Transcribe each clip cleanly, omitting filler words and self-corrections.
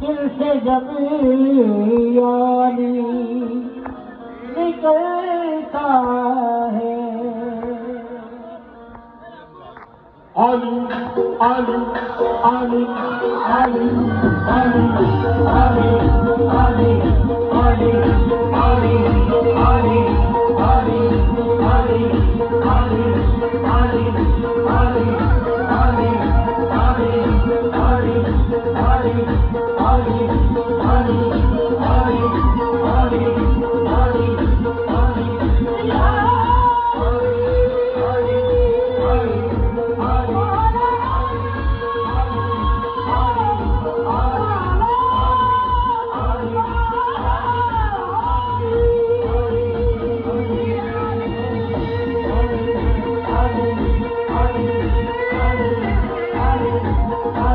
दिल से जब यानी निकलता है। आली आली आली आली आली आली आली आली आली आली आली आली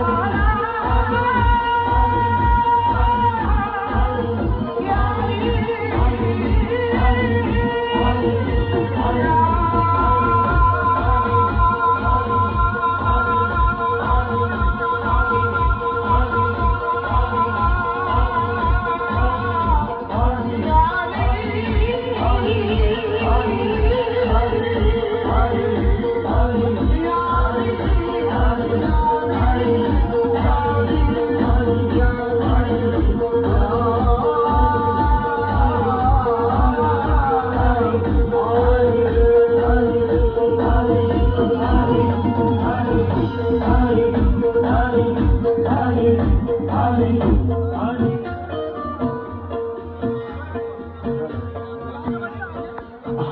आली आली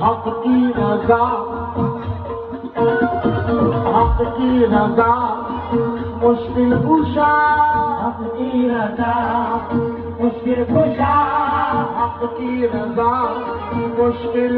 हक की रजा, हक की रजा मुश्किल कुशा, हक की रजा मुश्किल कुशा, हक की रजा मुश्किल